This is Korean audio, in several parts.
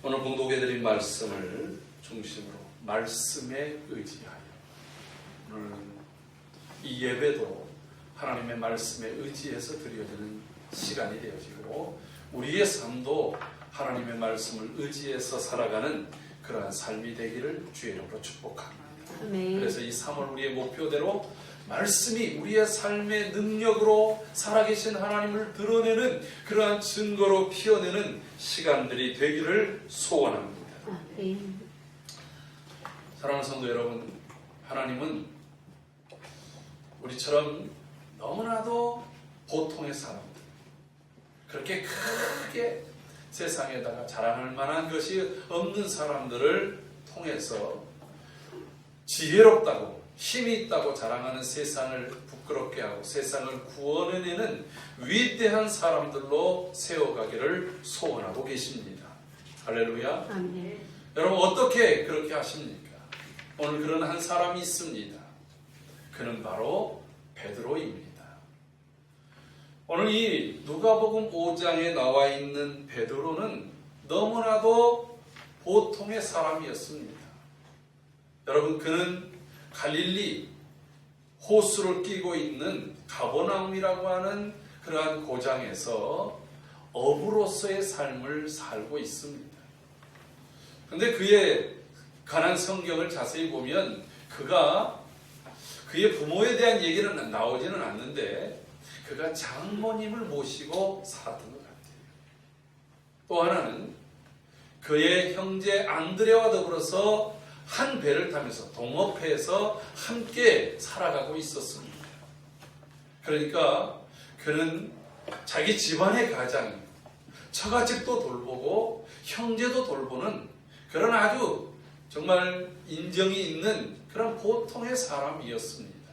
오늘 봉독해드린 말씀을 중심으로 말씀에 의지하여 오늘 이 예배도 하나님의 말씀에 의지해서 드려지는 시간이 되어지고 우리의 삶도 하나님의 말씀을 의지해서 살아가는 그러한 삶이 되기를 주의 이름으로 축복합니다. 그래서 이 3월 우리의 목표대로 말씀이 우리의 삶의 능력으로 살아계신 하나님을 드러내는 그러한 증거로 피어내는 시간들이 되기를 소원합니다. 사랑하는 성도 여러분, 하나님은 우리처럼 너무나도 보통의 사람들, 그렇게 크게 세상에다가 자랑할 만한 것이 없는 사람들을 통해서 지혜롭다고 힘이 있다고 자랑하는 세상을 부끄럽게 하고 세상을 구원해내는 위대한 사람들로 세워가기를 소원하고 계십니다. 할렐루야. 아멘. 여러분 어떻게 그렇게 하십니까? 오늘 그런 한 사람이 있습니다. 그는 바로 베드로입니다. 오늘 이 누가복음 5장에 나와 있는 베드로는 너무나도 보통의 사람이었습니다. 여러분 그는 갈릴리 호수를 끼고 있는 가버나움이라고 하는 그러한 고장에서 어부로서의 삶을 살고 있습니다. 그런데 그의 관한 성경을 자세히 보면 그의 부모에 대한 얘기는 나오지는 않는데 그가 장모님을 모시고 살았던 것 같아요. 또 하나는 그의 형제 안드레와 더불어서 한 배를 타면서 동업해서 함께 살아가고 있었습니다. 그러니까 그는 자기 집안의 가장, 처가집도 돌보고 형제도 돌보는 그런 아주 정말 인정이 있는 그런 보통의 사람이었습니다.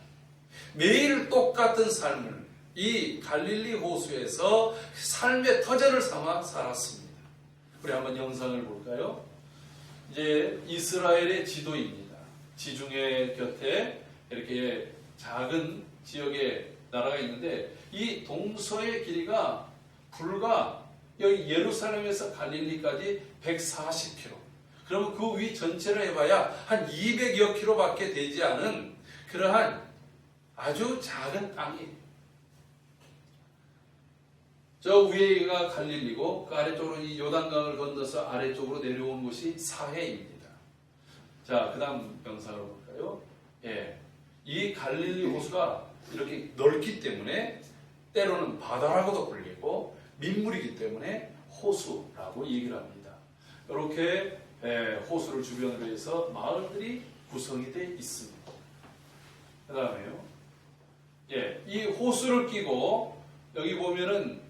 매일 똑같은 삶을 이 갈릴리 호수에서 삶의 터전을 삼아 살았습니다. 우리 한번 영상을 볼까요? 이제 이스라엘의 지도입니다. 지중해 곁에 이렇게 작은 지역의 나라가 있는데 이 동서의 길이가 불과 여기 예루살렘에서 갈릴리까지 140km. 그러면 그 위 전체를 해봐야 한 200여 킬로밖에 되지 않은 그러한 아주 작은 땅이에요. 저 위에가 갈릴리고 그 아래쪽으로 이 요단강을 건너서 아래쪽으로 내려온 곳이 사해입니다. 자, 그 다음 영상으로 볼까요? 예, 이 갈릴리 호수가 이렇게 넓기 때문에 때로는 바다라고도 불리고 민물이기 때문에 호수라고 얘기를 합니다. 이렇게 호수를 주변으로 해서 마을들이 구성이 되어 있습니다. 그 다음에요. 예, 이 호수를 끼고 여기 보면은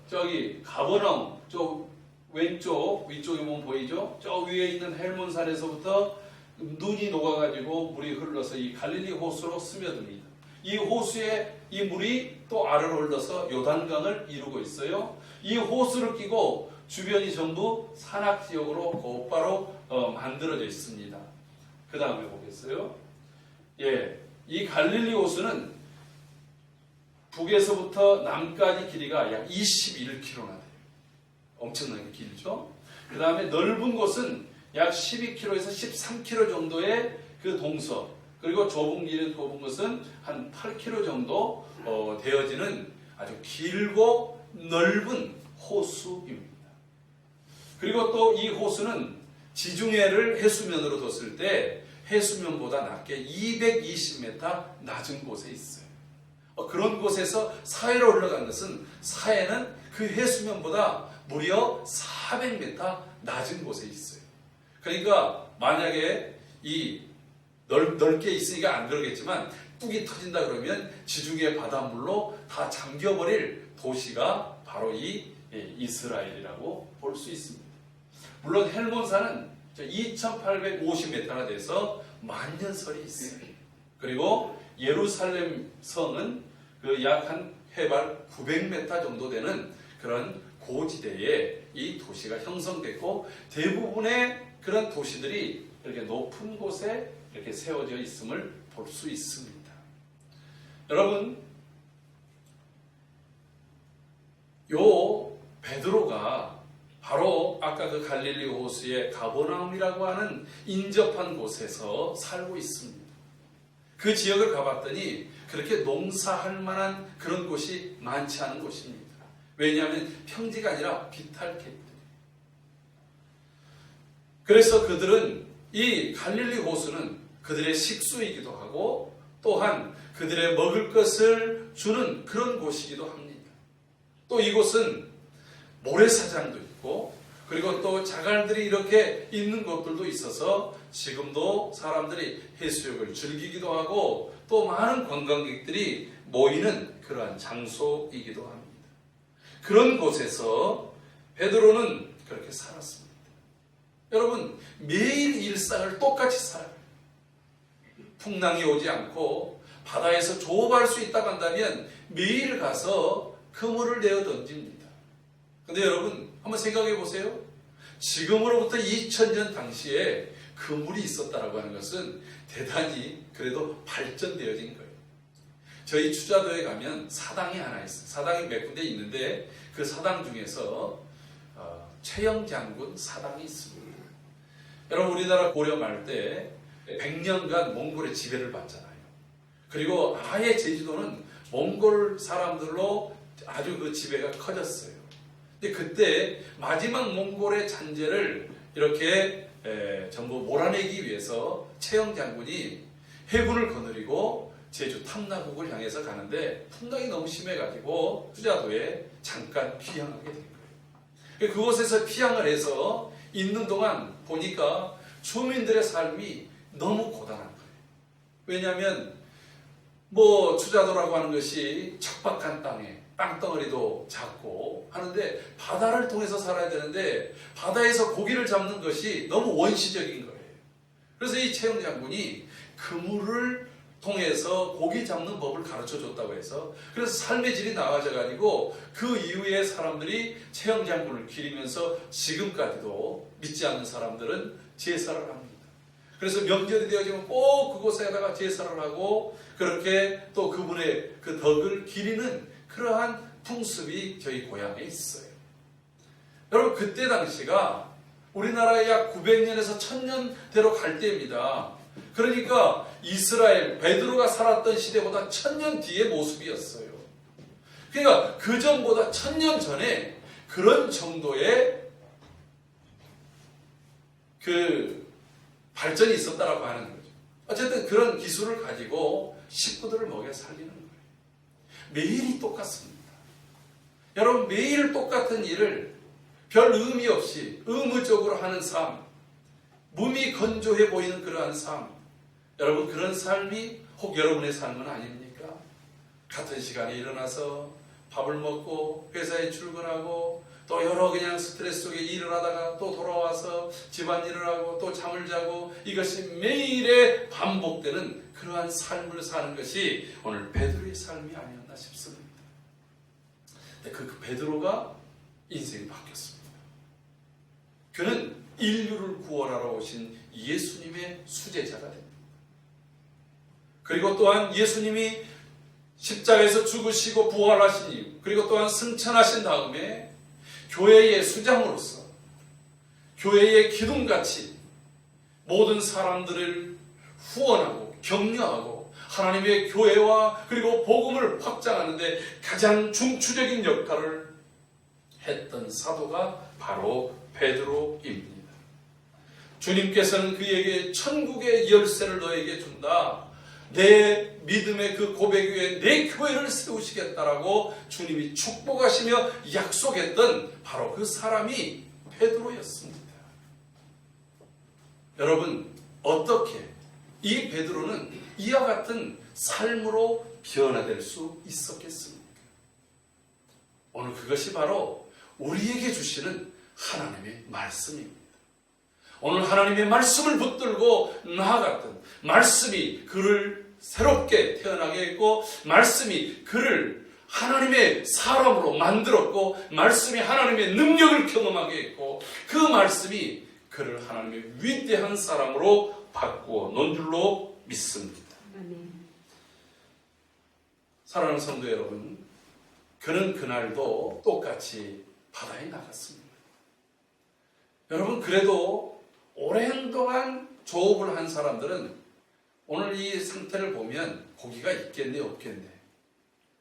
저기 가버나움 쪽 왼쪽 위쪽에 보면 보이죠? 저 위에 있는 헬몬산에서부터 눈이 녹아가지고 물이 흘러서 이 갈릴리 호수로 스며듭니다. 이 호수에 이 물이 또 아래로 흘러서 요단강을 이루고 있어요. 이 호수를 끼고 주변이 전부 산악지역으로 곧바로 만들어져 있습니다. 그 다음에 보겠어요? 예, 이 갈릴리 호수는 북에서부터 남까지 길이가 약 21km나 돼요. 엄청나게 길죠? 그 다음에 넓은 곳은 약 12km에서 13km 정도의 그 동서, 그리고 좁은 것은 한 8km 정도 되어지는 아주 길고 넓은 호수입니다. 그리고 또 이 호수는 지중해를 해수면으로 뒀을 때 해수면보다 낮게 220m 낮은 곳에 있어요. 그런 곳에서 사해로 흘러간 것은 사해는 그 해수면보다 무려 400m 낮은 곳에 있어요. 그러니까 만약에 이 넓게 있으니까 안 그러겠지만 뚝이 터진다 그러면 지중해 바닷물로 다 잠겨버릴 도시가 바로 이 이스라엘이라고 볼 수 있습니다. 물론 헬몬산은 2850m나 돼서 만년설이 있어요. 그리고 예루살렘 성은 그 약 한 해발 900m 정도 되는 그런 고지대에 이 도시가 형성됐고 대부분의 그런 도시들이 이렇게 높은 곳에 이렇게 세워져 있음을 볼 수 있습니다. 여러분, 요 베드로가 바로 아까 그 갈릴리 호수의 가버나움이라고 하는 인접한 곳에서 살고 있습니다. 그 지역을 가봤더니 그렇게 농사할 만한 그런 곳이 많지 않은 곳입니다. 왜냐하면 평지가 아니라 비탈길들. 그래서 그들은 이 갈릴리 호수는 그들의 식수이기도 하고 또한 그들의 먹을 것을 주는 그런 곳이기도 합니다. 또 이곳은 모래사장도 있고 그리고 또 자갈들이 이렇게 있는 곳들도 있어서 지금도 사람들이 해수욕을 즐기기도 하고 또 많은 관광객들이 모이는 그러한 장소이기도 합니다. 그런 곳에서 베드로는 그렇게 살았습니다. 여러분, 매일 일상을 똑같이 살아요. 풍랑이 오지 않고 바다에서 조업할 수 있다고 한다면 매일 가서 그물을 내어 던집니다. 근데 여러분 한번 생각해 보세요. 지금으로부터 2000년 당시에 그물이 있었다라고 하는 것은 대단히 그래도 발전되어진 거예요. 저희 추자도에 가면 사당이 하나 있어요. 사당이 몇 군데 있는데 그 사당 중에서 최영 장군 사당이 있습니다. 여러분 우리나라 고려 말 때 100년간 몽골의 지배를 받잖아요. 그리고 아예 제주도는 몽골 사람들로 아주 그 지배가 커졌어요. 근데 그때 마지막 몽골의 잔재를 이렇게 전부 몰아내기 위해서 최영 장군이 해군을 거느리고 제주 탐나국을 향해서 가는데 풍랑이 너무 심해가지고 수자도에 잠깐 피항하게 된 거예요. 그곳에서 피항을 해서 있는 동안 보니까 주민들의 삶이 너무 고단한 거예요. 왜냐하면 추자도라고 하는 것이 척박한 땅에 땅덩어리도 작고 하는데 바다를 통해서 살아야 되는데 바다에서 고기를 잡는 것이 너무 원시적인 거예요. 그래서 이 최영 장군이 그물을 통해서 고기 잡는 법을 가르쳐 줬다고 해서 그래서 삶의 질이 나아져 가지고 그 이후에 사람들이 최영 장군을 기리면서 지금까지도 믿지 않는 사람들은 제사를 합니다. 그래서 명절이 되어지면 꼭 그곳에다가 제사를 하고 그렇게 또 그분의 그 덕을 기리는 그러한 풍습이 저희 고향에 있어요. 여러분 그때 당시가 우리나라의 약 900년에서 1000년대로 갈 때입니다. 그러니까 이스라엘 베드로가 살았던 시대보다 1000년 뒤의 모습이었어요. 그러니까 그 전보다 1000년 전에 그런 정도의 그 발전이 있었다라고 하는 거죠. 어쨌든 그런 기술을 가지고 식구들을 먹여 살리는 거예요. 매일이 똑같습니다. 여러분 매일 똑같은 일을 별 의미 없이 의무적으로 하는 삶, 몸이 건조해 보이는 그러한 삶, 여러분 그런 삶이 혹 여러분의 삶은 아닙니까? 같은 시간에 일어나서 밥을 먹고 회사에 출근하고 또 여러 그냥 스트레스 속에 일을 하다가 또 돌아와서 집안일을 하고 또 잠을 자고 이것이 매일의 반복되는 그러한 삶을 사는 것이 오늘 베드로의 삶이 아니었나 싶습니다. 근데 그 베드로가 인생이 바뀌었습니다. 그는 인류를 구원하러 오신 예수님의 수제자가 됩니다. 그리고 또한 예수님이 십자가에서 죽으시고 부활하시니 그리고 또한 승천하신 다음에 교회의 수장으로서 교회의 기둥같이 모든 사람들을 후원하고 격려하고 하나님의 교회와 그리고 복음을 확장하는데 가장 중추적인 역할을 했던 사도가 바로 베드로입니다. 주님께서는 그에게 천국의 열쇠를 너에게 준다. 내 믿음의 그 고백 위에 내 교회를 세우시겠다라고 주님이 축복하시며 약속했던 바로 그 사람이 베드로였습니다. 여러분 어떻게 이 베드로는 이와 같은 삶으로 변화될 수 있었겠습니까? 오늘 그것이 바로 우리에게 주시는 하나님의 말씀입니다. 오늘 하나님의 말씀을 붙들고 나아갔던 말씀이 그를 새롭게 태어나게 했고 말씀이 그를 하나님의 사람으로 만들었고 말씀이 하나님의 능력을 경험하게 했고 그 말씀이 그를 하나님의 위대한 사람으로 바꾸어 놓은 줄로 믿습니다. 사랑하는 성도 여러분, 그는 그날도 똑같이 바다에 나갔습니다. 여러분, 그래도 오랜 동안 조업을 한 사람들은 오늘 이 상태를 보면 고기가 있겠네 없겠네.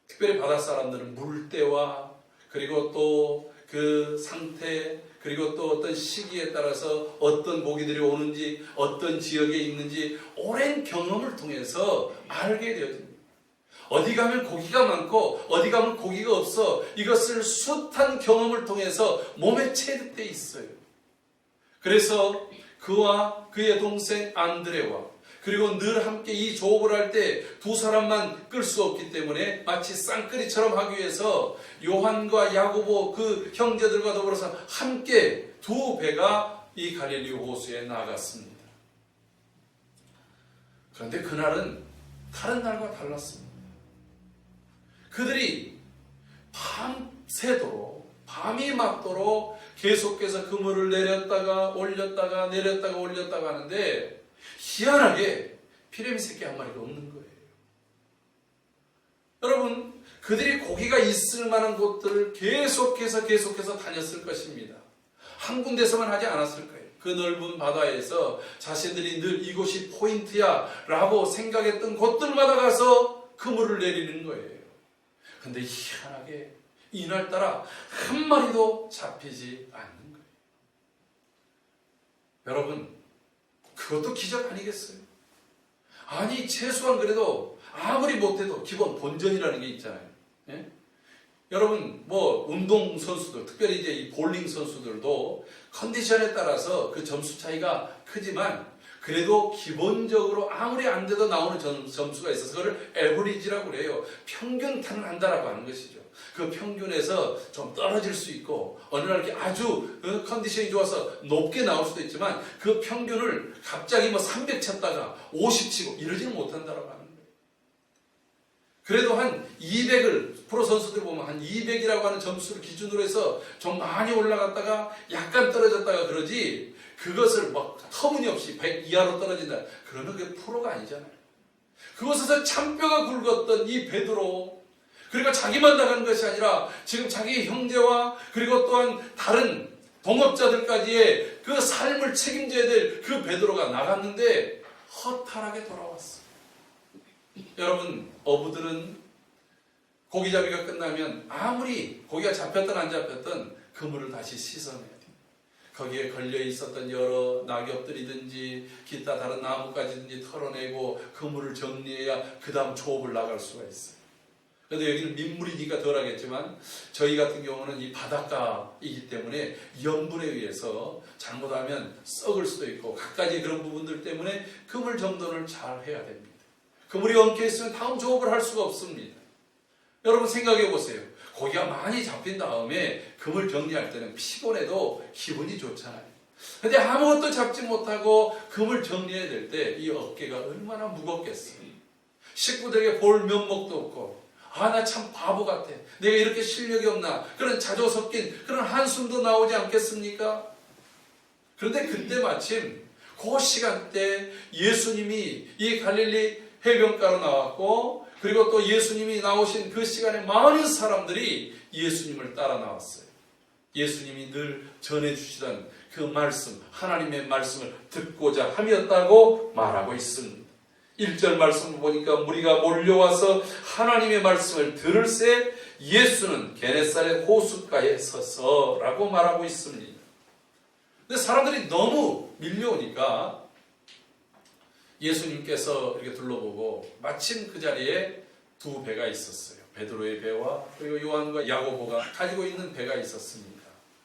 특별히 바다 사람들은 물때와 그리고 또 그 상태, 그리고 또 어떤 시기에 따라서 어떤 고기들이 오는지, 어떤 지역에 있는지 오랜 경험을 통해서 알게 되어집니다. 어디 가면 고기가 많고 어디 가면 고기가 없어, 이것을 숱한 경험을 통해서 몸에 체득되어 있어요. 그래서 그와 그의 동생 안드레와 그리고 늘 함께 이 조업을 할 때 두 사람만 끌 수 없기 때문에 마치 쌍끌이처럼 하기 위해서 요한과 야고보 그 형제들과 더불어서 함께 두 배가 이 갈릴리 호수에 나갔습니다. 그런데 그날은 다른 날과 달랐습니다. 그들이 밤새도록, 밤이 맞도록 계속해서 그물을 내렸다가 올렸다가 내렸다가 올렸다가 하는데 희한하게 피레미 새끼 한 마리가 없는 거예요. 여러분, 그들이 고기가 있을 만한 곳들을 계속해서 다녔을 것입니다. 한 군데서만 하지 않았을 거예요. 그 넓은 바다에서 자신들이 늘 이곳이 포인트야 라고 생각했던 곳들마다 가서 그물을 내리는 거예요. 근데 희한하게 이날따라 한 마리도 잡히지 않는 거예요. 여러분, 그것도 기적 아니겠어요? 아니, 최소한 그래도 아무리 못해도 기본 본전이라는 게 있잖아요. 예? 여러분, 뭐 운동선수들, 특별히 이제 이 볼링 선수들도 컨디션에 따라서 그 점수 차이가 크지만 그래도 기본적으로 아무리 안 돼도 나오는 점수가 있어서 그걸 에버리지라고 그래요. 평균타는 한다라고 하는 것이죠. 그 평균에서 좀 떨어질 수 있고 어느 날 이렇게 아주 컨디션이 좋아서 높게 나올 수도 있지만 그 평균을 갑자기 뭐 300 쳤다가 50 치고 이러지는 못한다라고 하는 거예요. 그래도 한 200을 프로 선수들 보면 한 200이라고 하는 점수를 기준으로 해서 좀 많이 올라갔다가 약간 떨어졌다가 그러지, 그것을 막 터무니없이 100 이하로 떨어진다 그러면 그게 프로가 아니잖아요. 그곳에서 참뼈가 굵었던 이 베드로, 그러니까 자기만 나가는 것이 아니라 지금 자기 형제와 그리고 또한 다른 동업자들까지의 그 삶을 책임져야 될 그 베드로가 나갔는데 허탈하게 돌아왔어. 여러분, 어부들은 고기잡이가 끝나면 아무리 고기가 잡혔든 안 잡혔든 그물을 다시 씻어내야 돼요. 거기에 걸려 있었던 여러 낙엽들이든지 기타 다른 나뭇가지든지 털어내고 그물을 정리해야 그 다음 조업을 나갈 수가 있어요. 그런데 여기는 민물이니까 덜하겠지만 저희 같은 경우는 이 바닷가이기 때문에 염분에 의해서 잘못하면 썩을 수도 있고 갖가지 그런 부분들 때문에 그물 정돈을 잘 해야 됩니다. 그물이 엉켜있으면 다음 조업을 할 수가 없습니다. 여러분 생각해 보세요. 고기가 많이 잡힌 다음에 그물 정리할 때는 피곤해도 기분이 좋잖아요. 근데 아무것도 잡지 못하고 그물 정리해야 될 때 이 어깨가 얼마나 무겁겠어요. 식구들에게 볼 면목도 없고, 아, 나 참 바보 같아. 내가 이렇게 실력이 없나. 그런 자조 섞인 그런 한숨도 나오지 않겠습니까? 그런데 그때 마침 그 시간대 예수님이 이 갈릴리 해변가로 나왔고, 그리고 또 예수님이 나오신 그 시간에 많은 사람들이 예수님을 따라 나왔어요. 예수님이 늘 전해주시던 그 말씀, 하나님의 말씀을 듣고자 함이었다고 말하고 있습니다. 1절 말씀을 보니까 무리가 몰려와서 하나님의 말씀을 들을새 예수는 게네사렛 호숫가에 서서라고 말하고 있습니다. 근데 사람들이 너무 밀려오니까 예수님께서 이렇게 둘러보고 마침 그 자리에 두 배가 있었어요. 베드로의 배와 그리고 요한과 야고보가 가지고 있는 배가 있었습니다.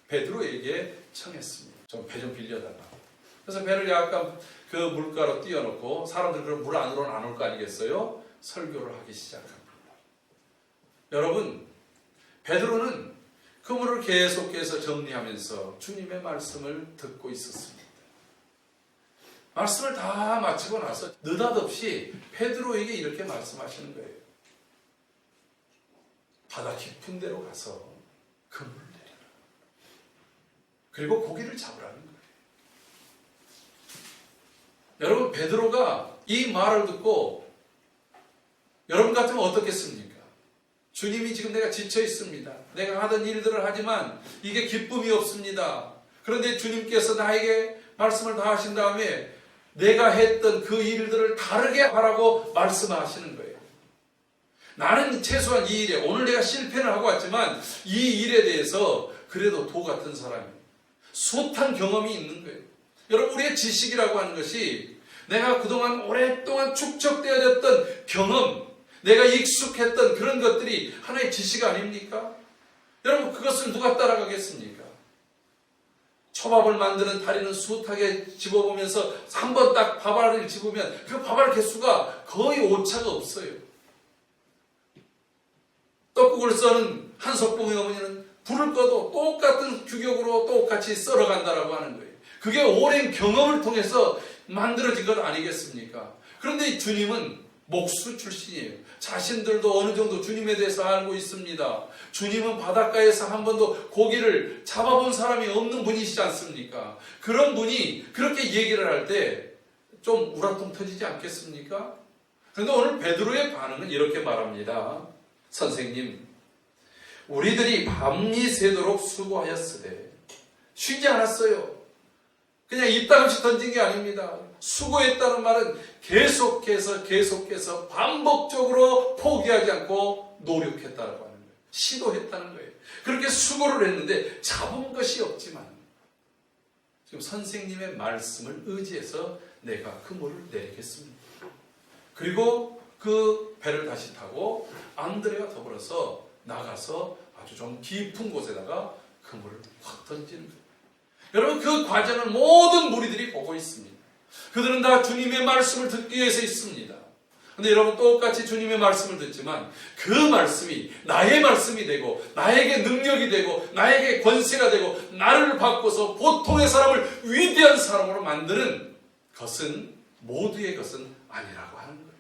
베드로에게 청했습니다. 좀 배 좀 빌려달라. 그래서 배를 약간 그 물가로 띄워놓고 사람들 그럼 물 안으로는 안 올 거 아니겠어요? 설교를 하기 시작합니다. 여러분, 베드로는 그물을 계속해서 정리하면서 주님의 말씀을 듣고 있었습니다. 말씀을 다 마치고 나서 느닷없이 베드로에게 이렇게 말씀하시는 거예요. 바다 깊은 데로 가서 그물을 내려라. 그리고 고기를 잡으라는 거예요. 여러분, 베드로가 이 말을 듣고 여러분 같으면 어떻겠습니까? 주님이 지금 내가 지쳐 있습니다. 내가 하던 일들을 하지만 이게 기쁨이 없습니다. 그런데 주님께서 나에게 말씀을 다 하신 다음에 내가 했던 그 일들을 다르게 하라고 말씀하시는 거예요. 나는 최소한 이 일에 오늘 내가 실패를 하고 왔지만 이 일에 대해서 그래도 도 같은 사람이에요. 숱한 경험이 있는 거예요. 여러분, 우리의 지식이라고 하는 것이 내가 그동안 오랫동안 축적되어졌던 경험, 내가 익숙했던 그런 것들이 하나의 지식 아닙니까? 여러분, 그것을 누가 따라가겠습니까? 초밥을 만드는 다리는 숱하게 집어보면서 한 번 딱 밥알을 집으면 그 밥알 개수가 거의 오차가 없어요. 떡국을 써는 한석봉의 어머니는 불을 꺼도 똑같은 규격으로 똑같이 썰어간다라고 하는 거예요. 그게 오랜 경험을 통해서 만들어진 것 아니겠습니까? 그런데 주님은 목수 출신이에요. 자신들도 어느 정도 주님에 대해서 알고 있습니다. 주님은 바닷가에서 한 번도 고기를 잡아본 사람이 없는 분이시지 않습니까? 그런 분이 그렇게 얘기를 할 때 좀 우라통 터지지 않겠습니까? 그런데 오늘 베드로의 반응은 이렇게 말합니다. 선생님, 우리들이 밤이 새도록 수고하였으되 쉬지 않았어요. 그냥 입다금씩 던진 게 아닙니다. 수고했다는 말은 계속해서 반복적으로 포기하지 않고 노력했다고 하는 거예요. 시도했다는 거예요. 그렇게 수고를 했는데 잡은 것이 없지만 지금 선생님의 말씀을 의지해서 내가 그물을 내리겠습니다. 그리고 그 배를 다시 타고 안드레와 더불어서 나가서 아주 좀 깊은 곳에다가 그물을 확 던지는 거예요. 여러분, 그 과정을 모든 무리들이 보고 있습니다. 그들은 다 주님의 말씀을 듣기 위해서 있습니다. 그런데 여러분, 똑같이 주님의 말씀을 듣지만 그 말씀이 나의 말씀이 되고 나에게 능력이 되고 나에게 권세가 되고 나를 바꿔서 보통의 사람을 위대한 사람으로 만드는 것은 모두의 것은 아니라고 하는 거예요.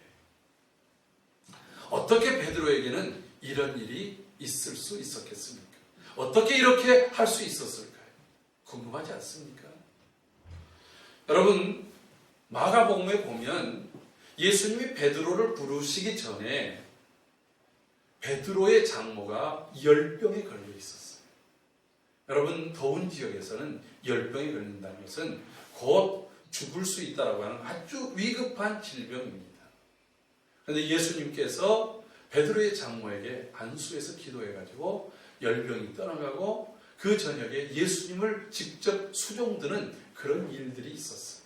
어떻게 베드로에게는 이런 일이 있을 수 있었겠습니까? 어떻게 이렇게 할 수 있었을까요? 궁금하지 않습니까? 여러분, 마가복음에 보면 예수님이 베드로를 부르시기 전에 베드로의 장모가 열병에 걸려 있었어요. 여러분, 더운 지역에서는 열병에 걸린다는 것은 곧 죽을 수 있다라고 하는 아주 위급한 질병입니다. 그런데 예수님께서 베드로의 장모에게 안수해서 기도해가지고 열병이 떠나가고 그 저녁에 예수님을 직접 수종드는 그런 일들이 있었어요.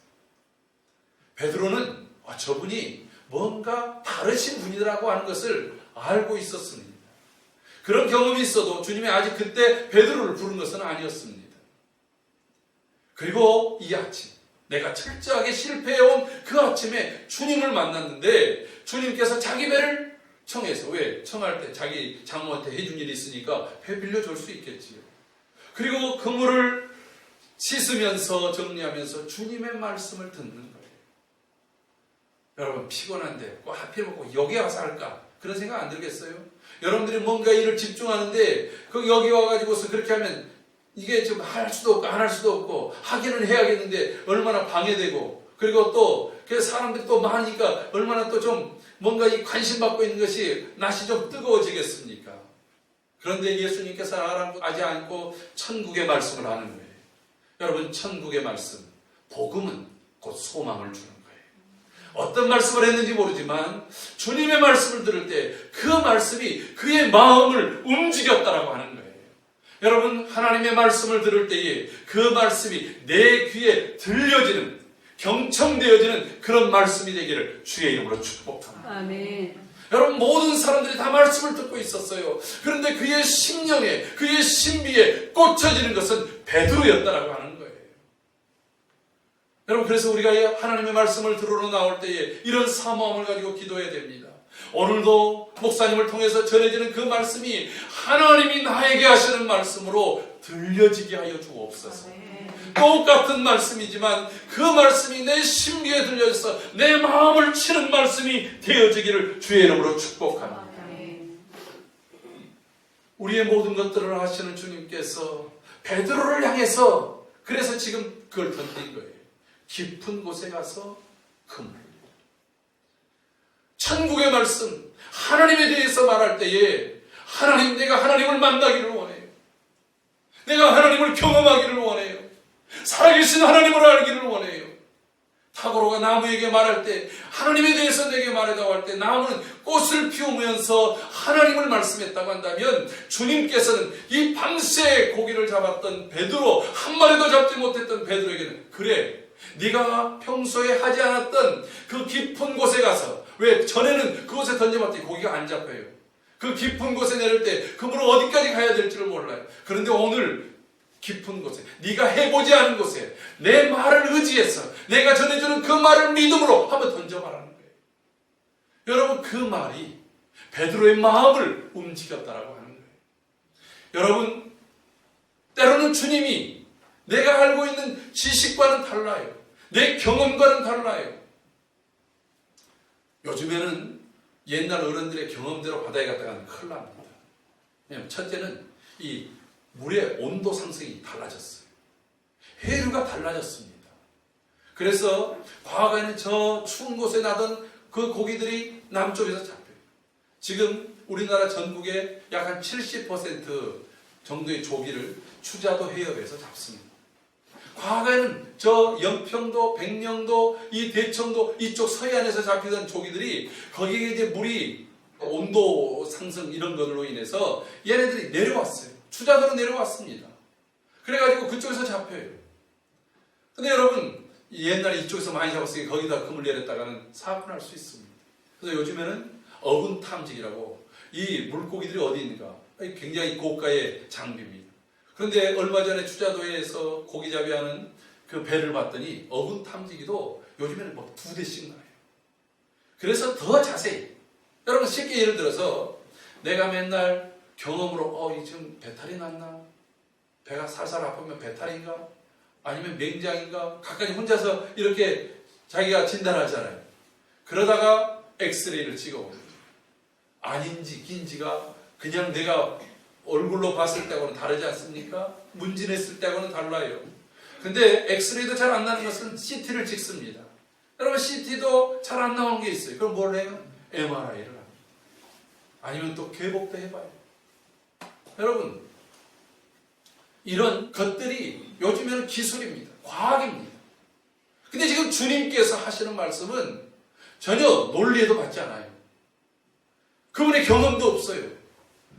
베드로는 저분이 뭔가 다르신 분이라고 하는 것을 알고 있었습니다. 그런 경험이 있어도 주님이 아직 그때 베드로를 부른 것은 아니었습니다. 그리고 이 아침, 내가 철저하게 실패해온 그 아침에 주님을 만났는데 주님께서 자기 배를 청해서, 왜? 청할 때 자기 장모한테 해준 일이 있으니까 배 빌려줄 수 있겠지요. 그리고 그물을 씻으면서 정리하면서 주님의 말씀을 듣는 거예요. 여러분, 피곤한데 꼭 하필 먹고 여기 와서 할까? 그런 생각 안 들겠어요? 여러분들이 뭔가 일을 집중하는데 그 여기 와가지고서 그렇게 하면 이게 지금 할 수도 없고 안 할 수도 없고 하기는 해야겠는데 얼마나 방해되고, 그리고 또 사람들이 또 많으니까 얼마나 또 좀 뭔가 이 관심 받고 있는 것이 낯이 좀 뜨거워지겠습니까? 그런데 예수님께서 아랑하지 않고 천국의 말씀을 하는 거예요. 여러분, 천국의 말씀, 복음은 곧 소망을 주는 거예요. 어떤 말씀을 했는지 모르지만 주님의 말씀을 들을 때 그 말씀이 그의 마음을 움직였다라고 하는 거예요. 여러분, 하나님의 말씀을 들을 때에 그 말씀이 내 귀에 들려지는, 경청되어지는 그런 말씀이 되기를 주의 이름으로 축복합니다. 아멘. 여러분, 모든 사람들이 다 말씀을 듣고 있었어요. 그런데 그의 심령에, 그의 신비에 꽂혀지는 것은 베드로였다라고 하는 거예요. 여러분, 그래서 우리가 하나님의 말씀을 들으러 나올 때에 이런 사모함을 가지고 기도해야 됩니다. 오늘도 목사님을 통해서 전해지는 그 말씀이 하나님이 나에게 하시는 말씀으로 들려지게 하여 주옵소서. 똑같은 말씀이지만 그 말씀이 내 신비에 들려져서 내 마음을 치는 말씀이 되어지기를 주의 이름으로 축복합니다. 우리의 모든 것들을 하시는 주님께서 베드로를 향해서 그래서 지금 그걸 던진 거예요. 깊은 곳에 가서 그물. 천국의 말씀, 하나님에 대해서 말할 때에 하나님, 내가 하나님을 만나기를 원해요. 내가 하나님을 경험하기를 원해요. 살아계신 하나님을 알기를 원해요. 타고로가 나무에게 말할 때, 하나님에 대해서 내게 말해다오 할 때 나무는 꽃을 피우면서 하나님을 말씀했다고 한다면, 주님께서는 이 밤새 고기를 잡았던 베드로, 한 마리도 잡지 못했던 베드로에게는, 그래, 네가 평소에 하지 않았던 그 깊은 곳에 가서, 왜 전에는 그곳에 던져봤더니 고기가 안 잡혀요. 그 깊은 곳에 내릴 때 그물을 어디까지 가야 될지를 몰라요. 그런데 오늘 깊은 곳에, 네가 해보지 않은 곳에 내 말을 의지해서 내가 전해주는 그 말을 믿음으로 한번 던져봐라는 거예요. 여러분, 그 말이 베드로의 마음을 움직였다라고 하는 거예요. 여러분, 때로는 주님이 내가 알고 있는 지식과는 달라요. 내 경험과는 달라요. 요즘에는 옛날 어른들의 경험대로 바다에 갔다가는 큰일 납니다. 왜냐하면 첫째는 이 물의 온도 상승이 달라졌어요. 해류가 달라졌습니다. 그래서 과거에는 저 추운 곳에 나던 그 고기들이 남쪽에서 잡혀요. 지금 우리나라 전국의 약 한 70% 정도의 조기를 추자도 해협에서 잡습니다. 과거에는 저 연평도, 백령도, 이 대청도 이쪽 서해안에서 잡히던 조기들이 거기에 이제 물이 온도 상승 이런 것으로 인해서 얘네들이 내려왔어요. 추자도로 내려왔습니다. 그래가지고 그쪽에서 잡혀요. 근데 여러분, 옛날에 이쪽에서 많이 잡았으니 거기다 그물 내렸다가는 사고 날 수 있습니다. 그래서 요즘에는 어군 탐지기라고, 이 물고기들이 어디 있는가, 굉장히 고가의 장비입니다. 그런데 얼마 전에 추자도에서 고기잡이 하는 그 배를 봤더니 어군 탐지기도 요즘에는 뭐 2대씩 나요. 그래서 더 자세히, 여러분 쉽게 예를 들어서 내가 맨날 경험으로 지금 배탈이 났나? 배가 살살 아프면 배탈인가? 아니면 맹장인가? 각각 혼자서 이렇게 자기가 진단하잖아요. 그러다가 엑스레이를 찍어보죠. 아닌지 낀지가 그냥 내가 얼굴로 봤을 때하고는 다르지 않습니까? 문진했을 때하고는 달라요. 근데 엑스레이도 잘 안 나는 것은 CT를 찍습니다. 여러분, CT도 잘 안 나오는 게 있어요. 그럼 뭘 해요? MRI를 합니다. 아니면 또 궤복도 해봐요. 여러분, 이런 것들이 요즘에는 기술입니다. 과학입니다. 근데 지금 주님께서 하시는 말씀은 전혀 논리에도 받지 않아요. 그분의 경험도 없어요.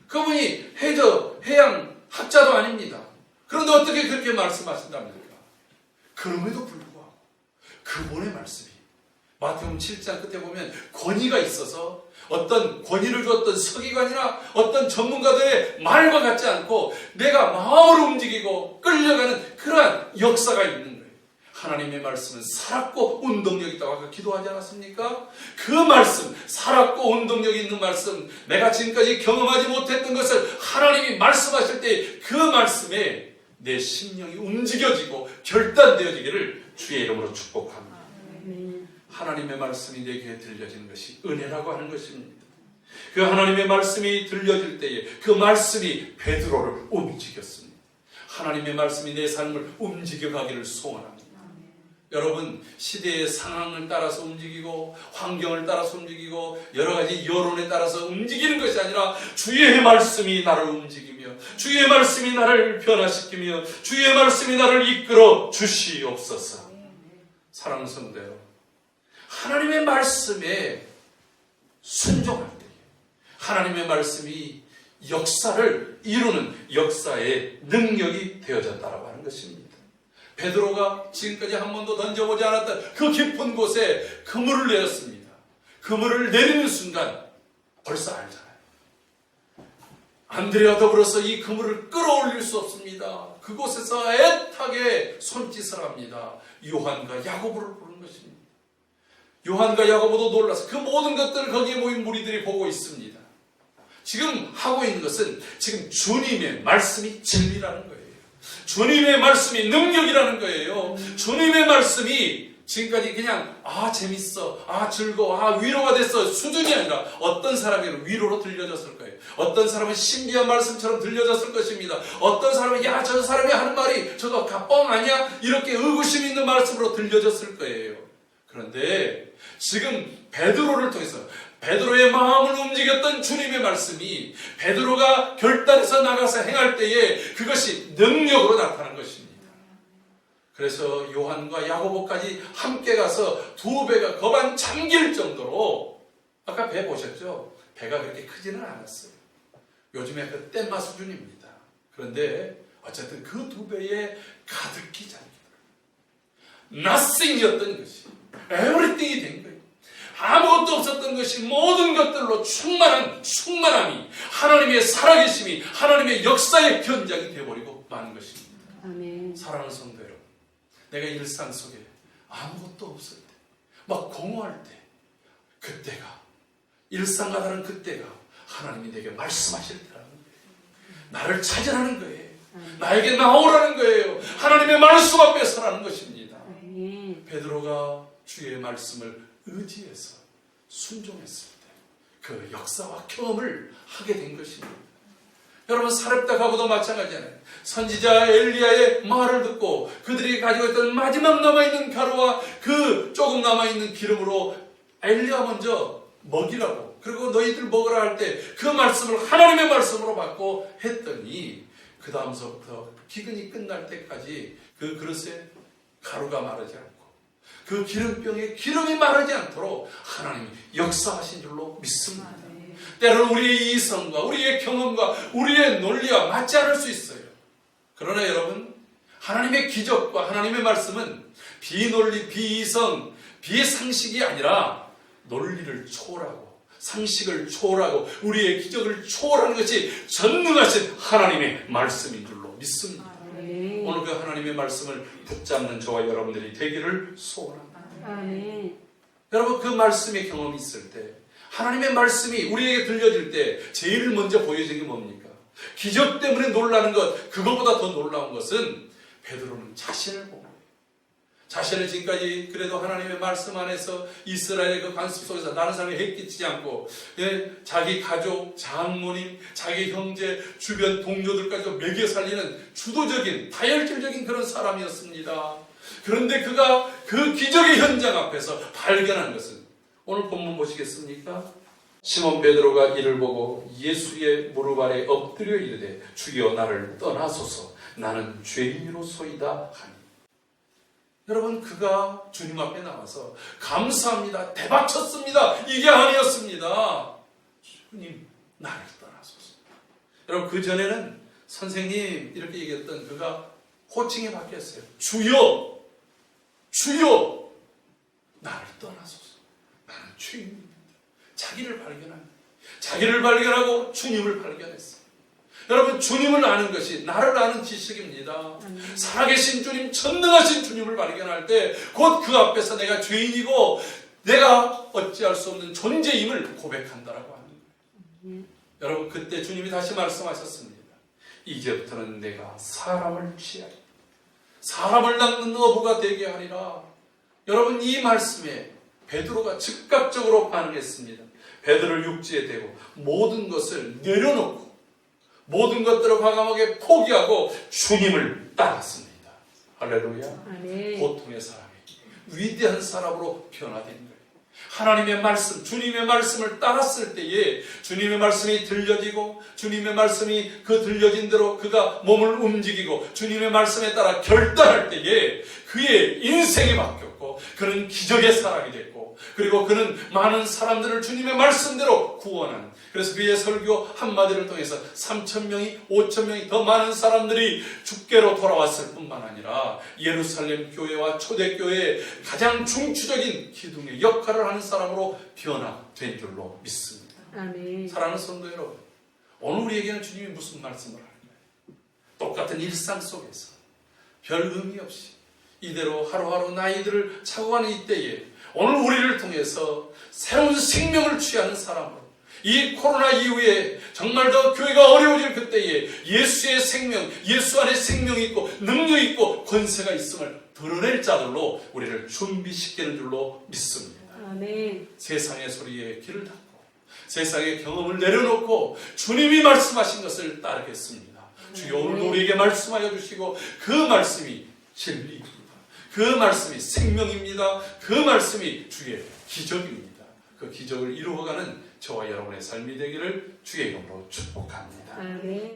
그분이 해양 학자도 아닙니다. 그런데 어떻게 그렇게 말씀하신답니까? 그럼에도 불구하고 그분의 말씀이 마태복음 7장 끝에 보면 권위가 있어서 어떤 권위를 주었던 서기관이나 어떤 전문가들의 말과 같지 않고 내가 마음으로 움직이고 끌려가는 그러한 역사가 있는 거예요. 하나님의 말씀은 살았고 운동력 있다고 아까 기도하지 않았습니까? 그 말씀, 살았고 운동력 있는 말씀, 내가 지금까지 경험하지 못했던 것을 하나님이 말씀하실 때 그 말씀에 내 심령이 움직여지고 결단되어지기를 주의 이름으로 축복합니다. 하나님의 말씀이 내 귀에 들려지는 것이 은혜라고 하는 것입니다. 그 하나님의 말씀이 들려질 때에 그 말씀이 베드로를 움직였습니다. 하나님의 말씀이 내 삶을 움직여가기를 소원합니다. 여러분, 시대의 상황을 따라서 움직이고 환경을 따라서 움직이고 여러 가지 여론에 따라서 움직이는 것이 아니라 주의 말씀이 나를 움직이며 주의 말씀이 나를 변화시키며 주의 말씀이 나를 이끌어 주시옵소서. 사랑하는 성도 여러분, 하나님의 말씀에 순종할 때 하나님의 말씀이 역사를 이루는 역사의 능력이 되어졌다라고 하는 것입니다. 베드로가 지금까지 한 번도 던져보지 않았던 그 깊은 곳에 그물을 내렸습니다. 그물을 내리는 순간 벌써 알잖아요. 안드레와 더불어서 이 그물을 끌어올릴 수 없습니다. 그곳에서 애타게 손짓을 합니다. 요한과 야고보를 부르는 것입니다. 요한과 야고보도 놀라서 그 모든 것들을 거기에 모인 무리들이 보고 있습니다. 지금 하고 있는 것은 지금 주님의 말씀이 진리라는 거예요. 주님의 말씀이 능력이라는 거예요. 주님의 말씀이 지금까지 그냥 재밌어, 즐거워, 위로가 됐어 수준이 아니라 어떤 사람에게는 위로로 들려졌을 거예요. 어떤 사람은 신비한 말씀처럼 들려졌을 것입니다. 어떤 사람은 저 사람이 하는 말이 저거 뻥 아니야? 이렇게 의구심 있는 말씀으로 들려졌을 거예요. 그런데 지금 베드로를 통해서 베드로의 마음을 움직였던 주님의 말씀이 베드로가 결단해서 나가서 행할 때에 그것이 능력으로 나타난 것입니다. 그래서 요한과 야고보까지 함께 가서 두 배가 거반 잠길 정도로, 아까 배 보셨죠? 배가 그렇게 크지는 않았어요. 요즘에 그 땜마 수준입니다. 그런데 어쨌든 그 두 배에 가득히 잠기더라고요. nothing이었던 것이 everything이 된 거예요. 아무것도 없었던 것이 모든 것들로 충만함이 하나님의 살아계심이 하나님의 역사의 현장이 되어버리고 마는 것입니다. 아멘. 사랑하는 성도 여러분, 내가 일상 속에 아무것도 없을 때, 막 공허할 때, 그때가, 일상과 다른 그때가 하나님이 내게 말씀하실 때라는 거예요. 나를 찾으라는 거예요. 나에게 나오라는 거예요. 하나님의 말씀 앞에 서라는 것입니다. 베드로가 주의 말씀을 의지해서 순종했을 때 그 역사와 경험을 하게 된 것입니다. 여러분, 사렙다 가보도 마찬가지잖아요. 선지자 엘리야의 말을 듣고 그들이 가지고 있던 마지막 남아있는 가루와 그 조금 남아있는 기름으로 엘리야 먼저 먹이라고, 그리고 너희들 먹으라 할 때 그 말씀을 하나님의 말씀으로 받고 했더니 그 다음서부터 기근이 끝날 때까지 그 그릇에 가루가 마르지 않고 그 기름병에 기름이 마르지 않도록 하나님이 역사하신 줄로 믿습니다. 때로는 우리의 이성과 우리의 경험과 우리의 논리와 맞지 않을 수 있어요. 그러나 여러분, 하나님의 기적과 하나님의 말씀은 비논리, 비이성, 비상식이 아니라 논리를 초월하고 상식을 초월하고 우리의 기적을 초월하는 것이 전능하신 하나님의 말씀인 줄로 믿습니다. 오늘 그 하나님의 말씀을 붙잡는 저와 여러분들이 되기를 소원합니다. 여러분, 그 말씀의 경험이 있을 때, 하나님의 말씀이 우리에게 들려질 때 제일 먼저 보여진 게 뭡니까? 기적 때문에 놀라는 것, 그것보다 더 놀라운 것은 베드로는 자신을 보고, 자신을 지금까지 그래도 하나님의 말씀 안에서 이스라엘의 그 관습 속에서 다른 사람이 해끼치지 않고, 자기 가족, 장모님, 자기 형제, 주변 동료들까지 먹여 살리는 주도적인 다혈질적인 그런 사람이었습니다. 그런데 그가 그 기적의 현장 앞에서 발견한 것은, 오늘 본문 보시겠습니까? 시몬 베드로가 이를 보고 예수의 무릎 아래 엎드려 이르되 주여 나를 떠나소서 나는 죄인으로소이다 하니. 여러분, 그가 주님 앞에 나와서 감사합니다, 대박쳤습니다, 이게 아니었습니다. 주님, 나를 떠나소서. 여러분, 그 전에는 선생님 이렇게 얘기했던 그가 호칭이 바뀌었어요. 주여, 주여, 나를 떠나소서. 나는 죄인입니다. 자기를 발견하고 주님을 발견했어요. 여러분, 주님을 아는 것이 나를 아는 지식입니다. 살아계신 주님, 전능하신 주님을 발견할 때 곧 그 앞에서 내가 죄인이고 내가 어찌할 수 없는 존재임을 고백한다라고 하는 거예요. 여러분, 그때 주님이 다시 말씀하셨습니다. 이제부터는 내가 사람을 취하리, 사람을 낚는 어부가 되게 하리라. 여러분, 이 말씀에 베드로가 즉각적으로 반응했습니다. 베드로를 육지에 대고 모든 것을 내려놓고 모든 것들을 과감하게 포기하고 주님을 따랐습니다. 할렐루야. 보통의 사람이 위대한 사람으로 변화된 거예요. 하나님의 말씀, 주님의 말씀을 따랐을 때에 주님의 말씀이 들려지고 주님의 말씀이 그 들려진 대로 그가 몸을 움직이고 주님의 말씀에 따라 결단할 때에 그의 인생이 바뀌었고 그는 기적의 사람이 됐고, 그리고 그는 많은 사람들을 주님의 말씀대로 구원하는, 그래서 그의 설교 한마디를 통해서 3,000명이 5,000명이 더 많은 사람들이 주께로 돌아왔을 뿐만 아니라 예루살렘 교회와 초대교회의 가장 중추적인 기둥의 역할을 하는 사람으로 변화된 줄로 믿습니다. 아멘. 사랑하는 성도 여러분, 오늘 우리에게는 주님이 무슨 말씀을 하는 거예요? 똑같은 일상 속에서 별 의미 없이 이대로 하루하루 나이들을 차고 가는 이때에 오늘 우리를 통해서 새로운 생명을 취하는 사람으로, 이 코로나 이후에 정말 더 교회가 어려워질 그때에 예수의 생명, 예수 안에 생명이 있고 능력이 있고 권세가 있음을 드러낼 자들로 우리를 준비시키는 줄로 믿습니다. 아멘. 세상의 소리에 귀를 닫고 세상의 경험을 내려놓고 주님이 말씀하신 것을 따르겠습니다. 주여, 오늘도 우리에게 말씀하여 주시고 그 말씀이 진리입니다. 그 말씀이 생명입니다. 그 말씀이 주의 기적입니다. 그 기적을 이루어가는 저와 여러분의 삶이 되기를 주의 이름으로 축복합니다. 아멘.